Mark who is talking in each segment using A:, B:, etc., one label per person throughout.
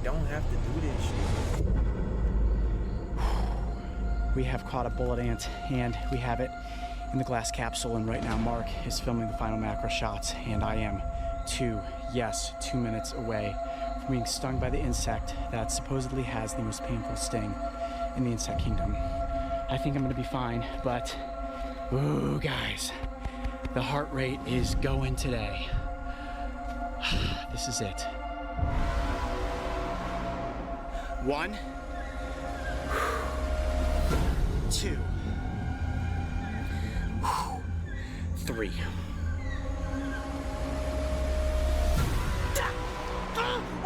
A: don't have to do this shit.
B: We have caught a bullet ant, and we have it in the glass capsule, and right now Mark is filming the final macro shots, and I am 2 minutes away from being stung by the insect that supposedly has the most painful sting in the insect kingdom. I think I'm gonna be fine, but, ooh, guys, the heart rate is going today. This is it. 1, 2, 3.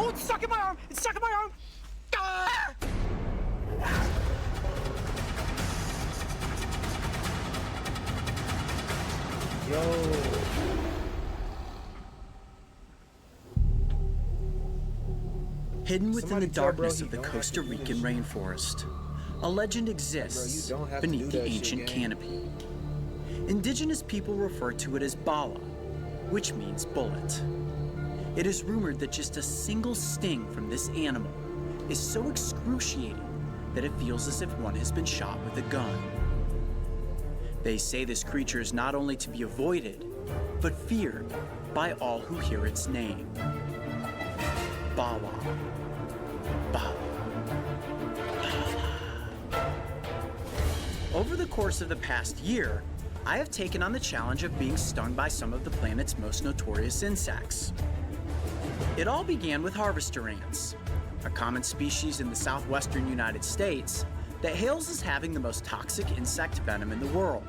B: Oh, it's stuck in my arm! It's stuck in my arm! Ah!
A: Yo.
C: Hidden within the darkness of the Costa Rican rainforest, a legend exists beneath the ancient canopy. Indigenous people refer to it as bala, which means bullet. It is rumored that just a single sting from this animal is so excruciating that it feels as if one has been shot with a gun. They say this creature is not only to be avoided, but feared by all who hear its name. Bala. Bala. Bala. Over the course of the past year, I have taken on the challenge of being stung by some of the planet's most notorious insects. It all began with harvester ants, a common species in the southwestern United States that hails as having the most toxic insect venom in the world.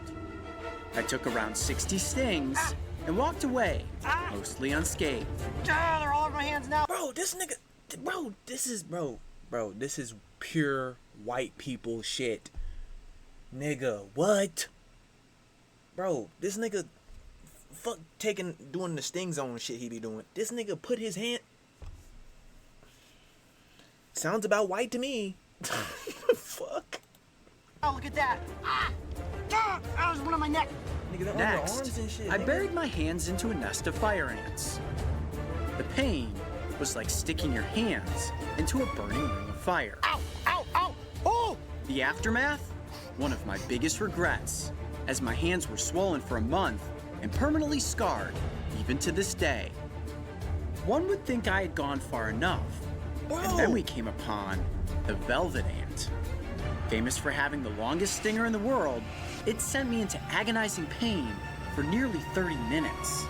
C: I took around 60 stings and walked away, mostly unscathed.
B: They're all over my hands now.
A: Bro, this nigga, bro, this is pure white people shit. Nigga, what? Bro, this nigga doing the sting zone shit he be doing. This nigga put his hand. Sounds about white to me. Fuck.
B: Oh, look at that. That was one on my neck.
A: Nigga, that
C: Next,
A: arms and shit,
C: I
A: nigga.
C: buried my hands into a nest of fire ants. The pain was like sticking your hands into a burning ring of fire.
B: Ow, ow, ow. Oh!
C: The aftermath? One of my biggest regrets, as my hands were swollen for a month and permanently scarred, even to this day. One would think I had gone far enough, and then we came upon the velvet ant. Famous for having the longest stinger in the world, it sent me into agonizing pain for nearly 30 minutes.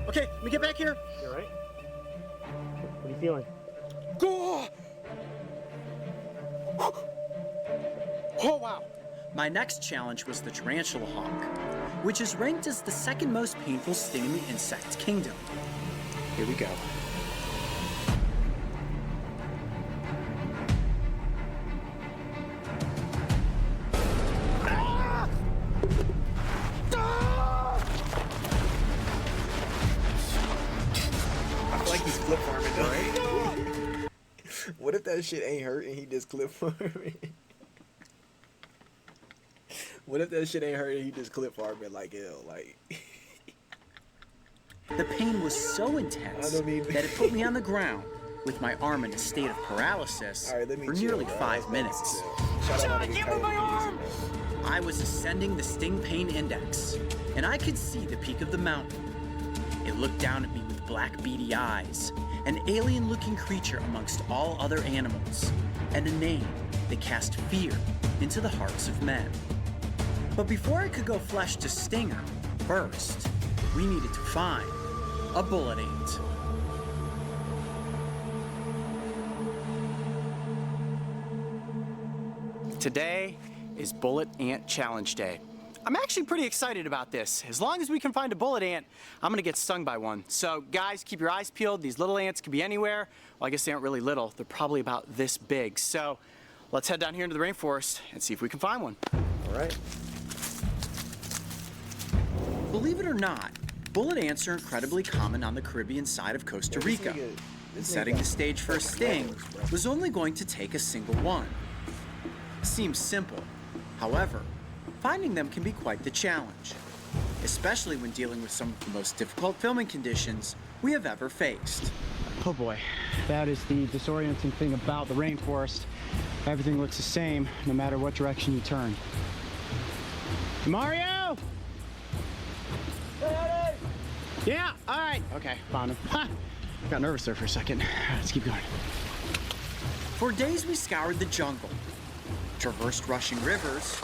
C: Okay, let me get back here.
B: You all right? What are you feeling?
C: Oh, wow. My next challenge was the tarantula hawk, which is ranked as the second most painful sting in the insect kingdom. Here we go.
A: I feel like he's clip farming though. What if that shit ain't hurt and he just clip farming? What if that shit ain't hurt and he just clip farming like hell? Like
C: The pain was so intense that it put me on the ground with my arm in a state of paralysis for nearly 5 minutes.
A: Shout out to
B: my arm!
C: I was ascending the sting pain index, and I could see the peak of the mountain. It looked down at me with black beady eyes, an alien-looking creature amongst all other animals, and a name that cast fear into the hearts of men. But before I could go flesh to stinger, first, we needed to find a bullet ant. Today is Bullet Ant Challenge Day. I'm actually pretty excited about this. As long as we can find a bullet ant, I'm gonna get stung by one. So guys, keep your eyes peeled. These little ants could be anywhere. Well, I guess they aren't really little. They're probably about this big. So let's head down here into the rainforest and see if we can find one.
A: All right.
C: Believe it or not, bullet ants are incredibly common on the Caribbean side of Costa Rica. And setting the stage for a sting was only going to take a single one. Seems simple. However, finding them can be quite the challenge. especially when dealing with some of the most difficult filming conditions we have ever faced.
B: Oh boy, that is the disorienting thing about the rainforest. Everything looks the same no matter what direction you turn. Mario! Daddy! Yeah, all right. Okay, found him. Ha! Got nervous there for a second. Let's keep going.
C: For days we scoured the jungle, traversed rushing rivers,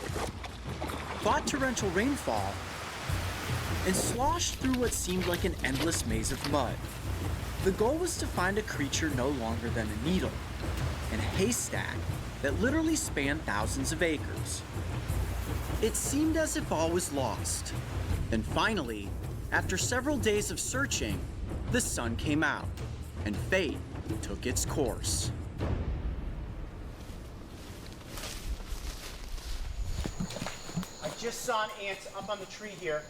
C: fought torrential rainfall, and sloshed through what seemed like an endless maze of mud. The goal was to find a creature no longer than a needle, in a haystack that literally spanned thousands of acres. It seemed as if all was lost. Then finally, after several days of searching, the sun came out, and fate took its course.
B: I just saw an ant up on the tree here.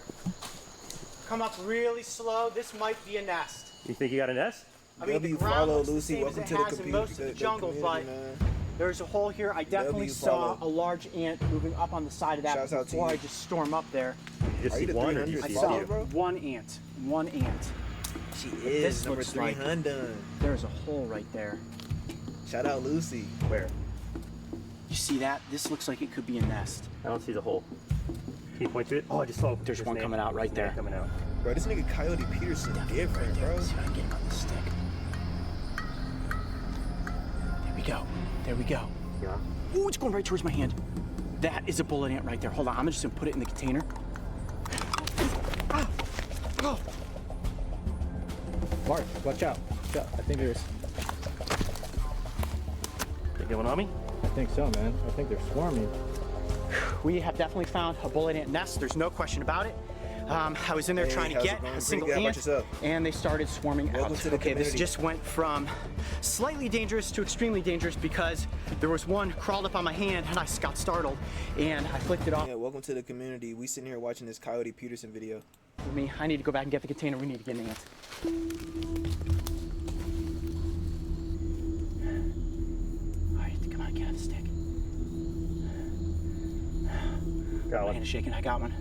B: Come up really slow. This might be a nest.
D: You think you got a nest?
B: I mean, the
A: W
B: ground
A: follow
B: looks the
A: Lucy.
B: same as
A: Welcome
B: it
A: to the
B: has in most of the jungle, but
A: community, man.
B: there's a hole here. I definitely
A: W
B: saw
A: follow.
B: a large ant moving up on the side of that
A: Shouts out to
B: before
A: you.
B: I just storm up there.
D: You just
A: Are you
D: see
A: the
D: one or do you
A: 300
D: see
B: I
A: follow,
B: saw
D: two?
A: bro?
B: one ant. One ant.
A: She
B: This
A: is number
B: looks like-
A: 300.
B: There's a hole right there.
A: Shout out Lucy.
D: Where?
B: You see that? This looks like it could be a nest.
D: I don't see the hole. Can you point to it? Oh, I just saw
B: There's
D: this
B: one
D: name.
B: coming out right
D: There's a
B: there.
D: name Coming out.
A: Bro, this nigga Coyote Peterson different, bro.
B: Let's see if I can get him on the stick. There we go. There we go.
D: Yeah.
B: Ooh, it's going right towards my hand. That is a bullet ant right there. Hold on, I'm just gonna put it in the container. Ah! Oh!
E: Mark, watch out. Watch out. I think there's.
D: They going on me?
E: I think so, man. I think they're swarming.
B: We have definitely found a bullet ant nest. There's no question about it. I was in there
A: Hey,
B: trying to
A: how's it
B: get
A: going?
B: a
A: Pretty
B: single
A: good. How about
B: ant,
A: yourself?
B: and they started swarming
A: Welcome
B: out.
A: to the
B: Okay, this
A: community.
B: just went from slightly dangerous to extremely dangerous because there was one crawled up on my hand and I got startled and I flicked it off.
A: Yeah, welcome to the community. We sitting here watching this Coyote Peterson video.
B: Me, I need to go back and get the container. We need to get an ant. All right, come on, get out of the stick.
D: Got
B: My
D: one.
B: hand is shaking. I got one.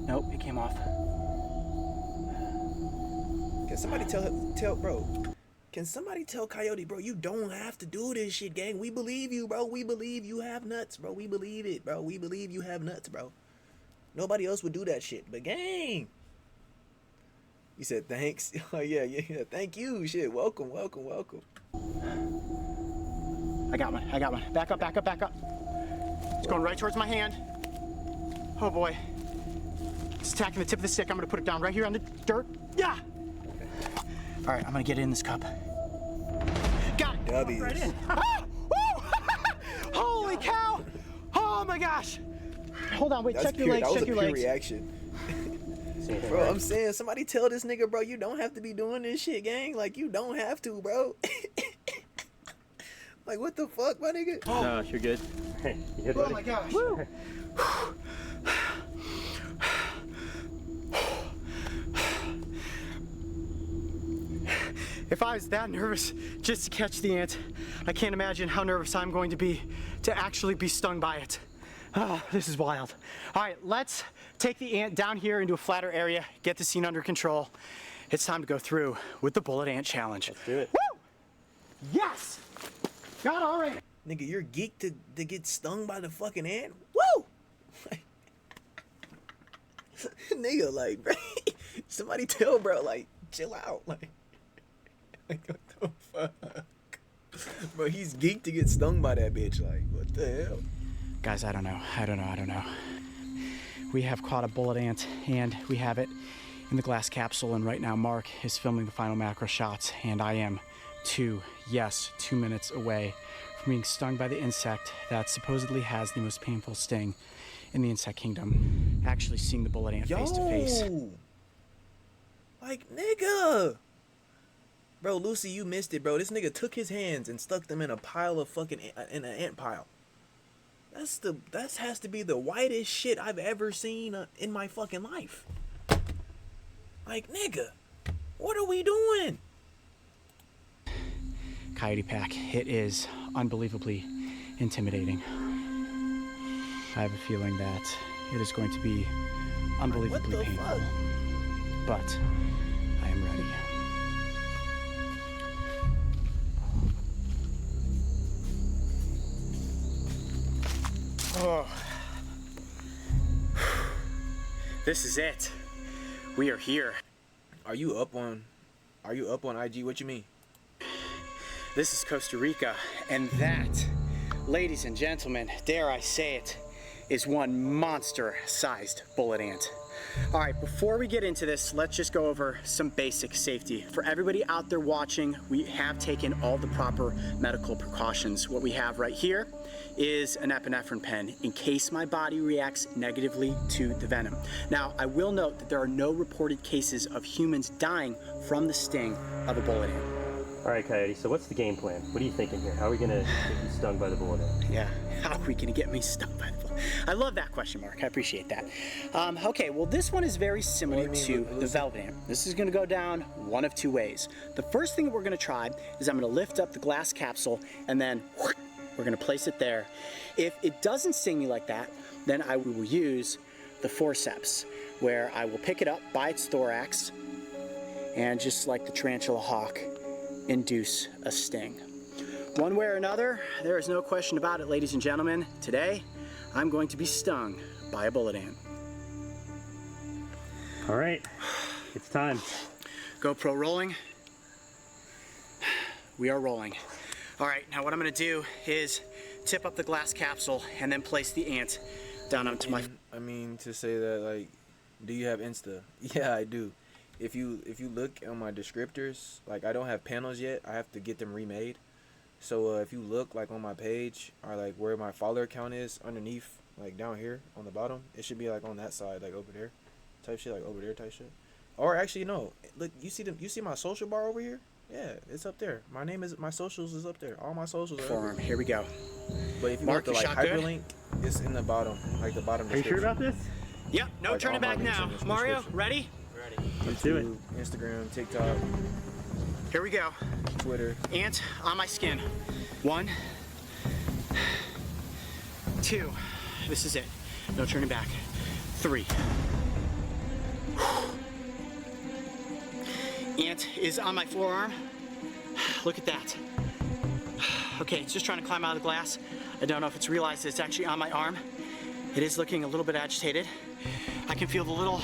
B: Nope, it came off.
A: Can somebody tell bro? Can somebody tell Coyote, bro, you don't have to do this shit, gang. We believe you, bro. We believe you have nuts, bro. We believe it, bro. We believe you have nuts, bro. Nobody else would do that shit, but gang. You said thanks. Oh yeah. Thank you. Shit. Welcome.
B: I got one. I got one. Back up, back up, back up. It's going right towards my hand. Oh boy. It's attacking the tip of the stick. I'm gonna put it down right here on the dirt. Yeah! All right, I'm gonna get it in this cup. Got it.
A: W's.
B: Right in. Ah! Woo! Holy cow! Oh my gosh! Hold on, wait,
A: That's
B: check your
A: pure.
B: legs,
A: That was
B: check
A: a
B: your
A: pure
B: legs.
A: reaction.
D: See anything
A: Bro,
D: right?
A: I'm saying, somebody tell this nigga, bro, you don't have to be doing this shit, gang. Like, you don't have to, bro. Like, what the fuck, my nigga?
D: No, you're good. Hey, you good,
B: Oh
D: buddy?
B: my gosh. If I was that nervous just to catch the ant, I can't imagine how nervous I'm going to be to actually be stung by it. Oh, this is wild. All right, let's take the ant down here into a flatter area, get the scene under control. It's time to go through with the bullet ant challenge.
D: Let's do it.
B: Woo! Yes! Got all right.
A: Nigga, you're geeked to get stung by the fucking ant? Woo! Nigga, like, bro, somebody tell bro, like, chill out. Like what the fuck? Bro, he's geeked to get stung by that bitch. Like, what the hell?
B: Guys, I don't know. We have caught a bullet ant and we have it in the glass capsule, and right now Mark is filming the final macro shots and I am 2 minutes away from being stung by the insect that supposedly has the most painful sting in the insect kingdom. Actually seeing the bullet ant face to face.
A: Like, nigga. Bro, Lucy, you missed it, bro. This nigga took his hands and stuck them in a pile of fucking, in an ant pile. That has to be the whitest shit I've ever seen in my fucking life. Like, nigga, what are we doing?
B: Coyote Pack, it is unbelievably intimidating. I have a feeling that it is going to be unbelievably
A: What the
B: painful.
A: fuck?
B: But I am ready. Oh. This is it. We are here.
A: Are you up on IG? What you mean?
B: This is Costa Rica, and that, ladies and gentlemen, dare I say it, is one monster-sized bullet ant. All right, before we get into this, let's just go over some basic safety. For everybody out there watching, we have taken all the proper medical precautions. What we have right here is an epinephrine pen in case my body reacts negatively to the venom. Now, I will note that there are no reported cases of humans dying from the sting of a bullet ant.
D: All right, Coyote, so what's the game plan? What are you thinking here? How are we gonna get you stung by the bullet ant?
B: Yeah, how are we gonna get me stung by the bullet? I love that question, Mark. I appreciate that. Okay, well, this one is very similar to the velvet ant. This is gonna go down one of two ways. The first thing that we're gonna try is I'm gonna lift up the glass capsule and then we're gonna place it there. If it doesn't sting me like that, then I will use the forceps, where I will pick it up by its thorax and just like the tarantula hawk, induce a sting. One way or another, there is no question about it, ladies and gentlemen. Today, I'm going to be stung by a bullet ant.
D: All right, it's time.
B: GoPro rolling. We are rolling. All right, now what I'm gonna do is tip up the glass capsule and then place the ant down onto my...
A: I mean, to say that, like, do you have Insta? Yeah, I do. If you look on my descriptors, like, I don't have panels yet. I have to get them remade. So if you look, like, on my page, or like where my follower count is underneath, like down here on the bottom, it should be like on that side, like over there, type shit, like over there type shit. Or actually no, look, you see my social bar over here? Yeah, it's up there. My socials is up there. All my socials are up
B: forearm.
A: there.
B: Here we go.
A: But if you
B: Mark,
A: want the
B: you
A: like
B: shot good?
A: hyperlink, it's in the bottom, like the bottom.
D: Are you sure about this?
B: Yep, no
A: Like,
B: turning
A: all my
B: back
A: links
B: now.
A: in the
B: Mario,
A: description.
B: ready?
D: Let's do it.
A: Instagram, TikTok,
B: Here we go.
A: Twitter.
B: Ant on my skin. 1, 2. This is it. No turning back. 3. Ant is on my forearm. Look at that. Okay, it's just trying to climb out of the glass. I don't know if it's realized that it's actually on my arm. It is looking a little bit agitated. I can feel the little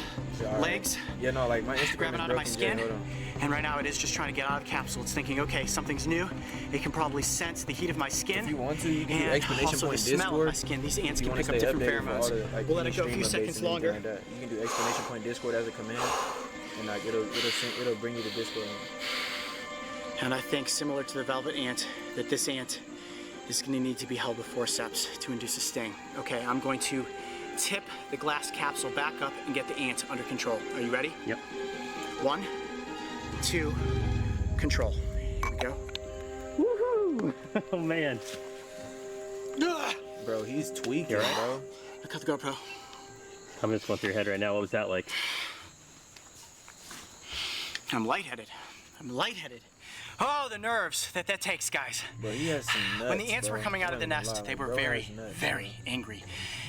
B: legs
A: Yeah, no, like my Instagram
B: grabbing
A: is
B: onto my
A: BRKNJAY,
B: skin.
A: hold on.
B: And right now it is just trying to get out of the capsule. It's thinking, okay, something's new. It can probably sense the heat of my skin.
A: If you want to, you can do
B: and
A: exclamation
B: also
A: point
B: the smell
A: Discord.
B: of my skin. These ants
A: If you
B: can
A: want
B: pick
A: to
B: up
A: stay
B: different
A: updated for all
B: pheromones.
A: the, like,
B: We'll let it go a
A: any
B: few
A: stream
B: seconds
A: updates and
B: longer.
A: anything like that. You can do exclamation point Discord as a command, and like it'll bring you to Discord.
B: And I think, similar to the velvet ant, that this ant is going to need to be held with forceps to induce a sting. Okay, I'm going to tip the glass capsule back up and get the ant under control. Are you ready?
D: Yep.
B: 1, 2, control. Here we go.
D: Woohoo! Oh man.
B: Ugh!
A: Bro, he's tweaking,
D: You're right.
A: bro.
B: I cut the GoPro.
D: I'm just going through your head right now. What was that like?
B: I'm lightheaded. Oh, the nerves that takes, guys.
A: Bro, he has some nuts.
B: When the ants were
A: bro.
B: coming out of the
A: I don't even
B: nest,
A: lie,
B: they were
A: bro
B: very,
A: has nuts,
B: very
A: bro.
B: angry.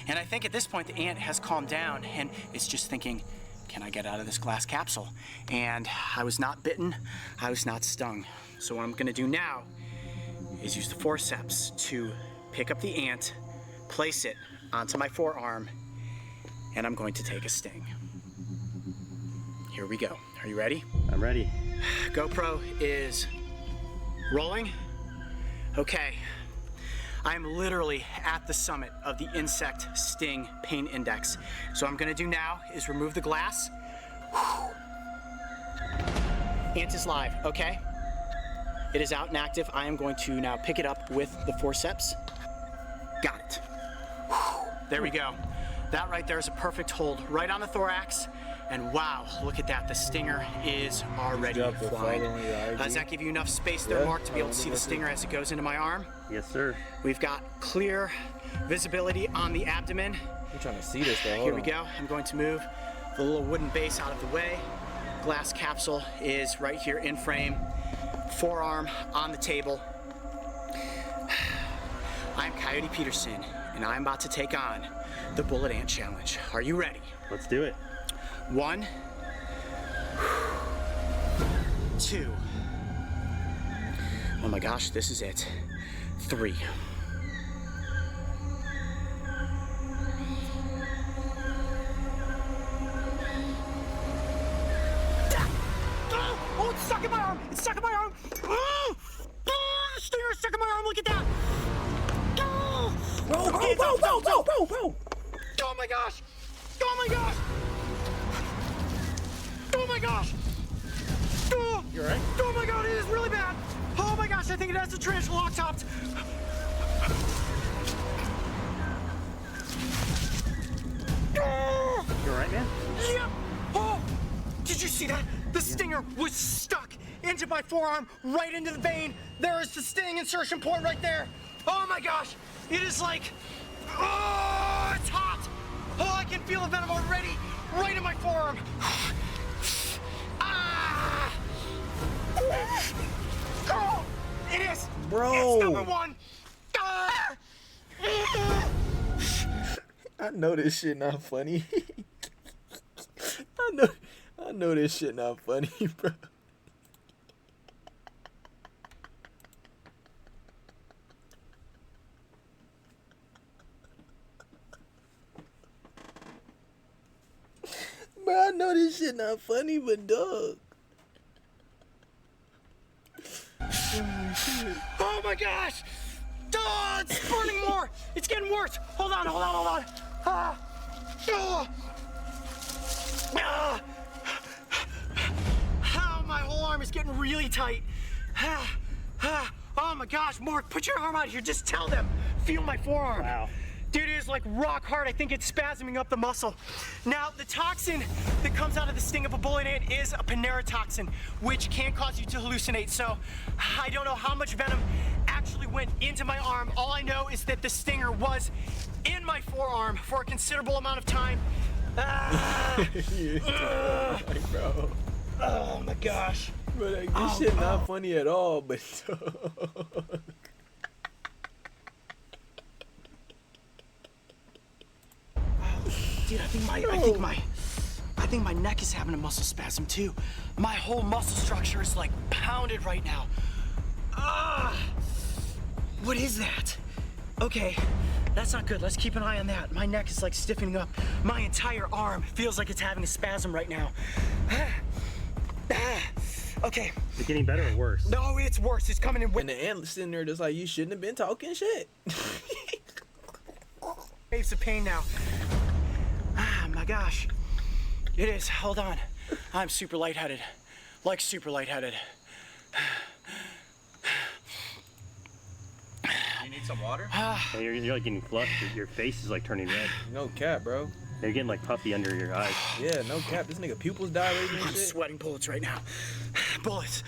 B: And I think at this point the ant has calmed down and it's just thinking, can I get out of this glass capsule? And I was not bitten, I was not stung. So what I'm gonna do now is use the forceps to pick up the ant, place it onto my forearm, and I'm going to take a sting. Here we go. Are you ready?
D: I'm ready.
B: GoPro is rolling. Okay. I'm literally at the summit of the insect sting pain index. So what I'm gonna do now is remove the glass. Ant is live, okay? It is out and active. I am going to now pick it up with the forceps. Got it. There we go. That right there is a perfect hold right on the thorax. And wow, look at that. The stinger is already
A: Good job for
B: flying.
A: following your IG.
B: Does that give you enough space there,
A: Yeah,
B: Mark, to be able to see the
A: that's it.
B: stinger as it goes into my arm?
D: Yes, sir.
B: We've got clear visibility on the abdomen.
A: I'm trying to see this though.
B: Here we go. I'm going to move the little wooden base out of the way. Glass capsule is right here in frame. Forearm on the table. I'm Coyote Peterson, and I'm about to take on the Bullet Ant Challenge. Are you ready?
D: Let's do it.
B: 1, 2. Oh my gosh, this is it. 3. Oh, it's stuck in my arm! It's stuck in my arm! Oh, the stinger is stuck in my arm, look at that! Oh,
A: Bro.
B: oh my gosh! Oh my gosh! Oh my gosh! Oh,
A: You alright?
B: oh my god, it is really bad! Oh my gosh, I think it has a tarantula lock topped! Oh,
E: You alright, man?
B: yep! Oh, did you see that? The stinger was stuck into my forearm, right into the vein. There is the sting insertion point right there. Oh my gosh, it is like, oh, it's hot. Oh, I can feel the venom already, right in my forearm. Ah! Oh, it is.
A: Bro.
B: It's number 1. Ah!
A: I know this shit not funny. I know this shit not funny, bro. Bro, I know this shit not funny, but dog.
B: Oh my gosh! Oh, it's burning more! It's getting worse! Hold on. Ah! Oh! Ah! Oh, my whole arm is getting really tight. Ah! Ah! Oh my gosh, Mark, put your arm out here. Just tell them. Feel my forearm.
E: Wow.
B: Dude, it is like rock hard. I think it's spasming up the muscle. Now, the toxin that comes out of the sting of a bullet ant is a panerotoxin, which can cause you to hallucinate. So, I don't know how much venom actually went into my arm. All I know is that the stinger was in my forearm for a considerable amount of time. Ah!
A: Bro.
B: Oh my gosh.
A: Bro, like, this shit not funny at all, but
B: Dude, I think my neck is having a muscle spasm too. My whole muscle structure is like pounded right now. Ah! What is that? Okay, that's not good. Let's keep an eye on that. My neck is like stiffening up. My entire arm feels like it's having a spasm right now. Okay.
D: Is it getting better or worse?
B: No, it's worse. It's coming in.
A: and the ant sitting there just like, you shouldn't have been talking shit.
B: Waves of pain now. Ah, my gosh. It is. Hold on. I'm super lightheaded. Like super lightheaded.
C: You need some water?
D: Yeah, you're like getting flushed. Your face is like turning red.
A: No cap, bro.
D: You're getting like puffy under your eyes.
A: Yeah, no cap. This nigga pupils dilating and
B: I'm
A: shit.
B: sweating bullets right now. Bullets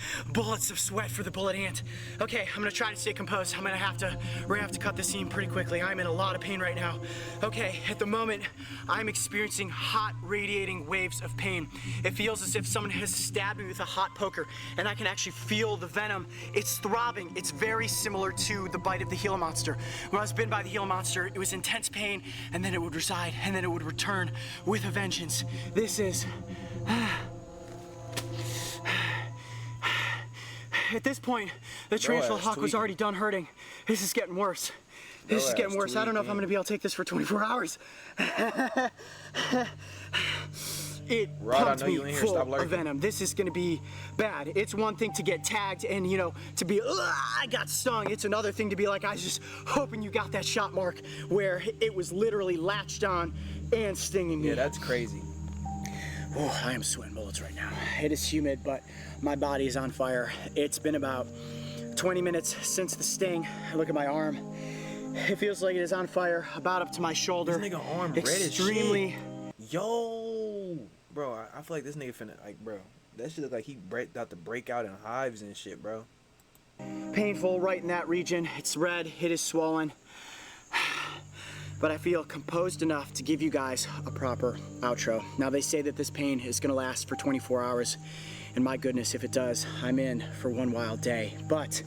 B: of sweat for the bullet ant. Okay, I'm gonna try to stay composed. We're gonna have to cut this scene pretty quickly. I'm in a lot of pain right now. Okay, at the moment, I'm experiencing hot radiating waves of pain. It feels as if someone has stabbed me with a hot poker, and I can actually feel the venom. It's throbbing. It's very similar to the bite of the Gila monster. When I was bitten by the Gila monster, it was intense pain, and then it would reside, and then it would return with a vengeance. This is... At this point, the tarantula hawk was already done hurting. This is getting worse. This is getting worse. I don't know if I'm gonna be able to take this for 24 hours. It
A: Rod,
B: pumped
A: I know you
B: me
A: in here.
B: full
A: Stop
B: of
A: lurking.
B: venom. This is gonna be bad. It's one thing to get tagged and, you know, to be, I got stung. It's another thing to be like, I was just hoping you got that shot, Mark, where it was literally latched on and stinging me.
A: Yeah, that's crazy.
B: Oh, I am sweating bullets right now. It is humid, but my body is on fire. It's been about 20 minutes since the sting. I look at my arm. It feels like it is on fire, about up to my shoulder.
A: This nigga arm red as
B: Extremely.
A: shit. Yo, bro, I feel like this nigga finna, like, bro, that shit look like he about to break out in hives and shit, bro.
B: Painful right in that region. It's red, it is swollen. But I feel composed enough to give you guys a proper outro. Now, they say that this pain is gonna last for 24 hours. And my goodness, if it does, I'm in for one wild day. But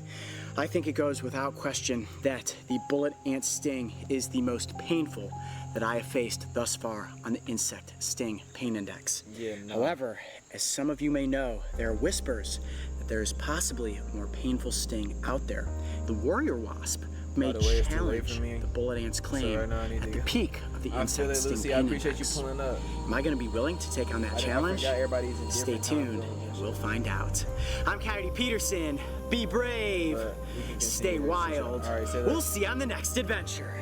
B: I think it goes without question that the bullet ant sting is the most painful that I have faced thus far on the insect sting pain index.
A: Yeah, no.
B: However, as some of you may know, there are whispers that there is possibly a more painful sting out there. The warrior wasp may
A: By the way, it's too late
B: challenge
A: for me.
B: the bullet ant's claim
A: right now I need
B: at
A: to
B: the
A: go.
B: peak of the
A: I feel
B: insect
A: it,
B: sting
A: Lucy. I
B: pain
A: appreciate
B: index.
A: you pulling up.
B: Am I going to be willing to take on that challenge?
A: I everybody's in
B: Stay
A: different time
B: tuned.
A: zones and shit.
B: We'll find out. I'm Kennedy Peterson. Be brave.
A: But we can
B: Stay
A: continue this
B: wild.
A: shit. All right, say that.
B: We'll see you on the next adventure.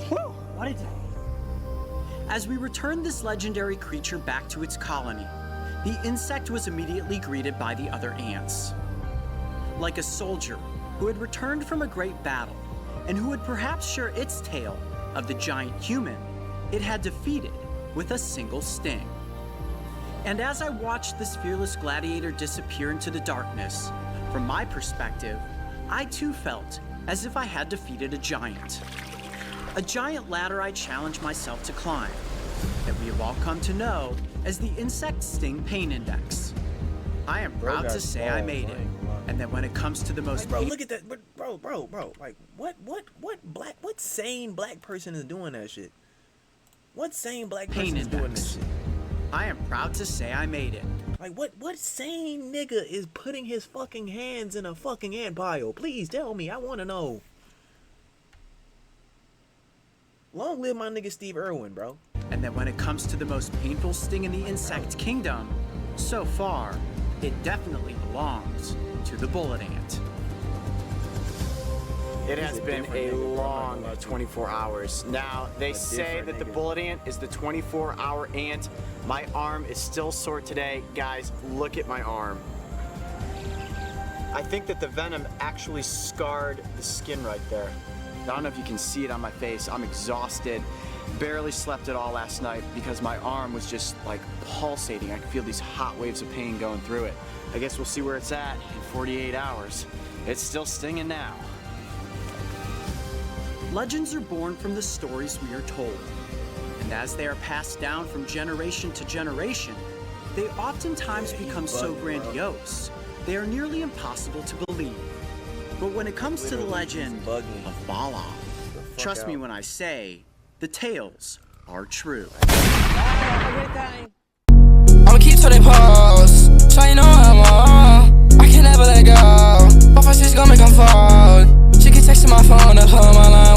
B: Woo! What a day.
C: As we returned this legendary creature back to its colony, the insect was immediately greeted by the other ants. Like a soldier who had returned from a great battle and who would perhaps share its tale of the giant human it had defeated with a single sting. And as I watched this fearless gladiator disappear into the darkness, from my perspective, I too felt as if I had defeated a giant. A giant ladder I challenged myself to climb, that we have all come to know as the insect sting pain index. I am proud to say I made it, and that when it comes to the most
A: Bro, look at that, bro. Like, what sane black person is doing that shit? What sane black person
C: pain
A: is doing
C: index,
A: this shit?
C: I am proud to say I made it.
A: Like, what sane nigga is putting his fucking hands in a fucking ant pile? Please tell me, I want to know. Long live my nigga Steve Irwin, bro.
C: And that when it comes to the most painful sting in the insect kingdom, so far, it definitely belongs to the bullet ant.
B: It has
A: a
B: been
A: different
B: a
A: nigga, bro.
B: long 24 hours. Now, they say
A: different
B: that the
A: nigga.
B: bullet ant is the 24-hour ant. My arm is still sore today. Guys, look at my arm. I think that the venom actually scarred the skin right there. I don't know if you can see it on my face. I'm exhausted. Barely slept at all last night because my arm was just like pulsating. I could feel these hot waves of pain going through it. I guess we'll see where it's at in 48 hours. It's still stinging now.
C: Legends are born from the stories we are told, and as they are passed down from generation to generation, they oftentimes become so grandiose, they are nearly impossible to believe. But when it comes to the legend of Bala, trust me when I say, the tales are true.
F: I'ma keep turning pause, so you know I'm on. I can never let go. My first is gonna make 'em fall. She keep texting my phone to hold my line.